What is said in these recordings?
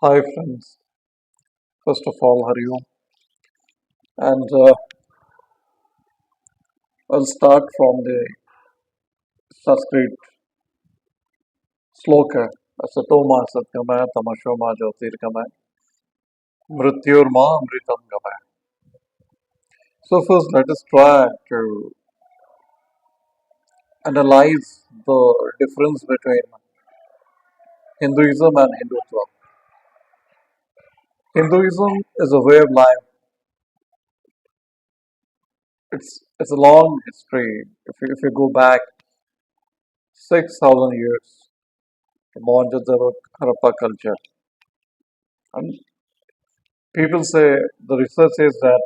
Hi friends, first of all, Hari Om. And I'll start from the Sanskrit sloka. Asatoma Satgamaya Tamashoma Jyotirgamaya Mrityorma Amritam Gamaya. So first let us try to analyze the difference between Hinduism and Hindutva. Hinduism is a way of life. It's a long history. If you go back 6,000 years to Mohenjo-daro Harappa culture, and people say the research says that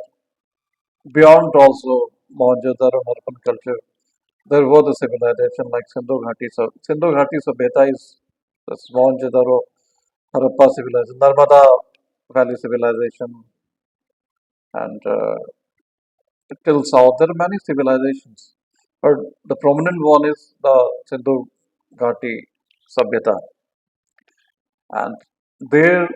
beyond also Mohenjo-daro and Harappan culture, there was a civilization like Sindhu Ghati. So Sindhu Ghati Sabhyata is the Mohenjo-daro Harappa civilization, Narmada Valley civilization, and till south there are many civilizations, but the prominent one is the Sindhu Ghati Sabhyata, and there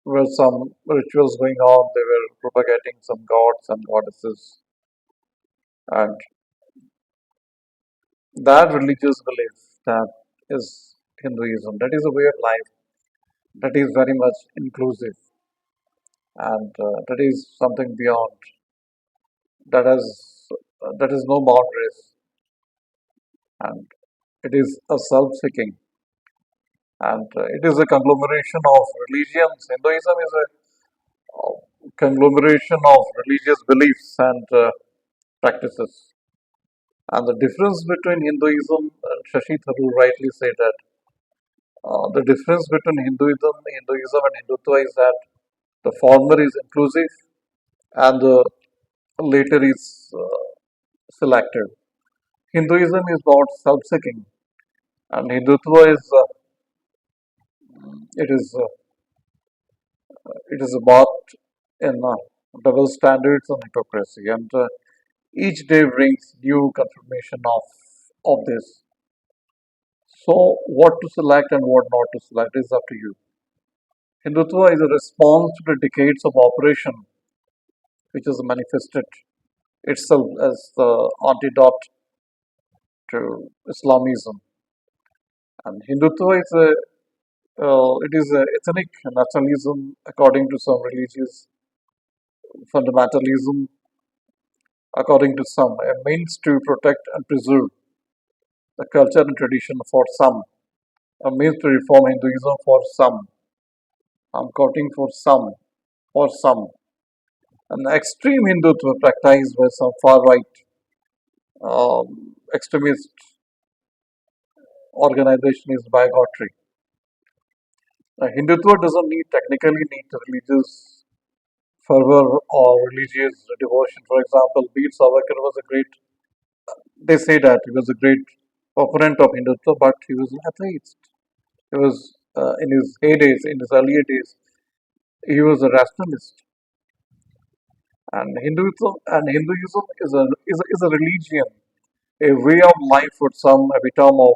were some rituals going on. They were propagating some gods and goddesses, and that religious belief that is Hinduism. That is a way of life that is very much inclusive, and that is something beyond. That is no boundaries, and it is a self-seeking, and it is a conglomeration of religions. Hinduism is a conglomeration of religious beliefs and practices. And the difference between Hinduism and Shashi Tharoor rightly said that the difference between Hinduism and Hindutva is that the former is inclusive and the later is selective. Hinduism is about self-seeking, and Hindutva is it is it is about in double standards and hypocrisy, and each day brings new confirmation of this. So, what to select and what not to select is up to you. Hindutva is a response to the decades of operation which is manifested itself as the antidote to Islamism. And Hindutva is it is a ethnic nationalism according to some religious fundamentalism, according to some, a means to protect and preserve the culture and tradition for some, a means to reform Hinduism for some. I'm quoting for some. An extreme Hindutva practiced by some far right extremist organization is bigotry. Hindutva doesn't technically need religious fervor or religious devotion. For example, Bir Savarkar was a great, they say that he was a great opponent of Hindutva, but he was an atheist. He was, in his heydays, in his earlier days, he was a rationalist. And Hinduism is a religion, a way of life for some, a epitome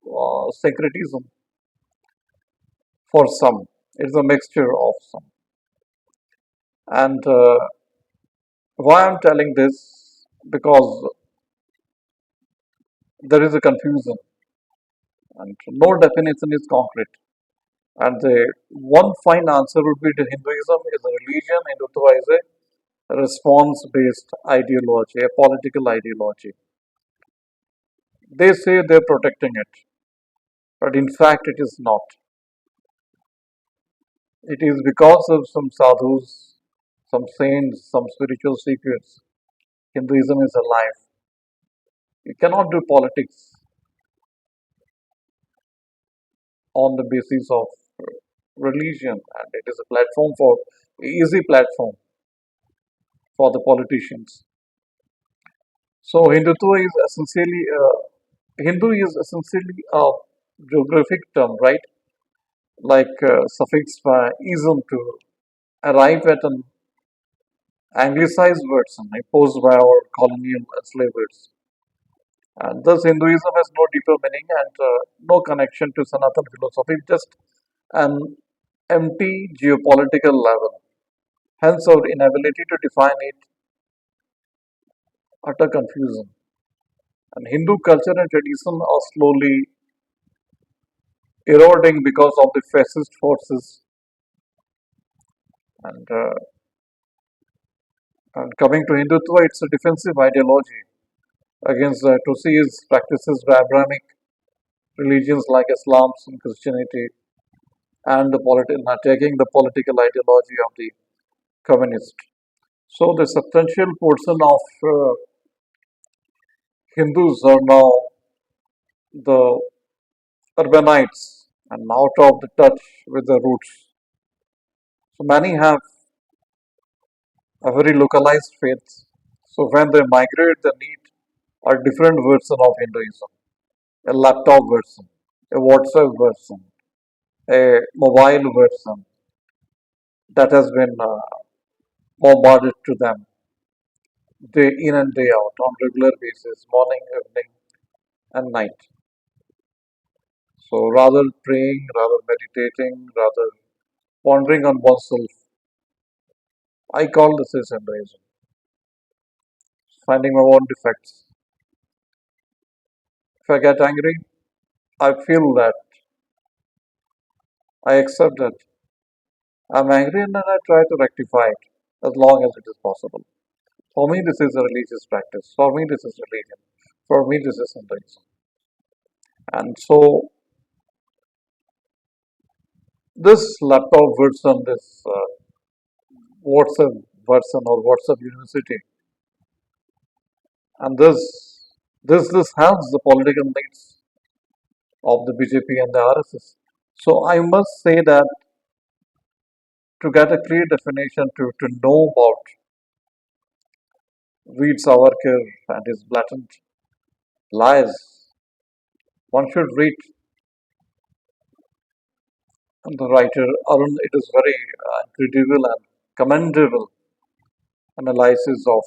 of syncretism for some. It's a mixture of some. And why I'm telling this? Because there is a confusion and no definition is concrete. And the one fine answer would be that Hinduism is a religion, Hindutva is a response based ideology, a political ideology. They say they're protecting it, but in fact, it is not. It is because of some sadhus, some saints, some spiritual secrets. Hinduism is alive. You cannot do politics on the basis of religion, and it is a platform for easy platform for the politicians. So Hindutva is essentially Hindu is essentially a geographic term, right? Like suffixed by ism to arrive at an anglicized version imposed by our colonial enslavers. And thus, Hinduism has no deeper meaning and no connection to Sanatan philosophy, just an empty geopolitical level. Hence, our inability to define it, utter confusion. And Hindu culture and tradition are slowly eroding because of the fascist forces. And, uh, and coming to Hindutva, it's a defensive ideology against to see its practices by Abrahamic religions like Islam and Christianity and taking the political ideology of the communist. So the substantial portion of Hindus are now the urbanites and out of the touch with the roots. So many have a very localized faith. So when they migrate, they need a different version of Hinduism, a laptop version, a WhatsApp version, a mobile version that has been bombarded to them day in and day out on regular basis, morning, evening, and night. So rather praying, rather meditating, rather pondering on oneself, I call this as Hinduism, finding my own defects. If I get angry, I feel that I accept that I'm angry and then I try to rectify it as long as it is possible. For me, this is a religious practice. For me, this is religion. For me, this is Hinduism. And so, this laptop version, this WhatsApp version or WhatsApp University, and this helps the political needs of the BJP and the RSS. So I must say that to get a clear definition, to know about Veer Savarkar and his blatant lies, one should read the writer Arun. It is very credible and commendable analysis of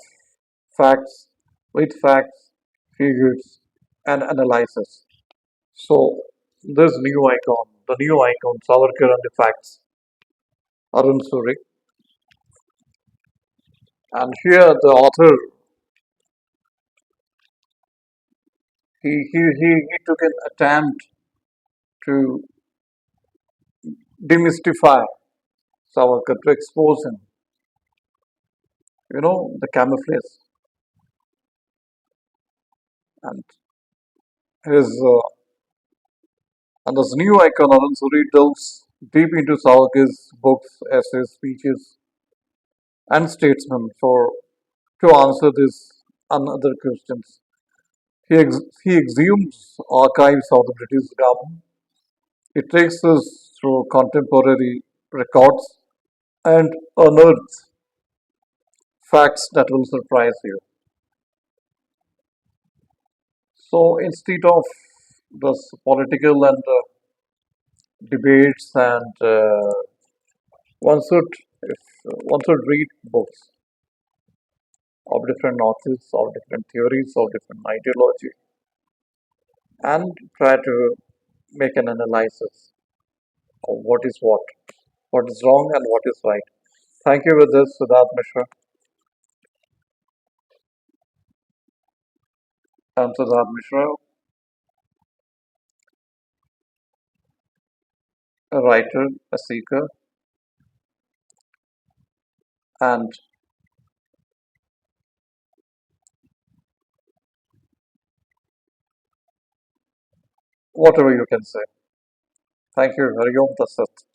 facts with facts, figures, and analysis. So this new icon, the new icon, Savarkar and the facts, Arun Suri, and here the author he took an attempt to demystify Savarkar, to expose him, the camouflage and his and this new icon Arun Suri delves deep into Savarkar's books, essays, speeches, and statesmen for to answer these and other questions. He exhumes archives of the British government. It takes us through contemporary records and unearths facts that will surprise you. So instead of this political and debates and one should if one should read books of different authors, of different theories, of different ideology, and try to make an analysis of what is wrong and what is right. Thank you with this, Siddharth Mishra. I'm Siddharth Mishra, a writer, a seeker, and whatever you can say. Thank you. Hari Om Tat Sat.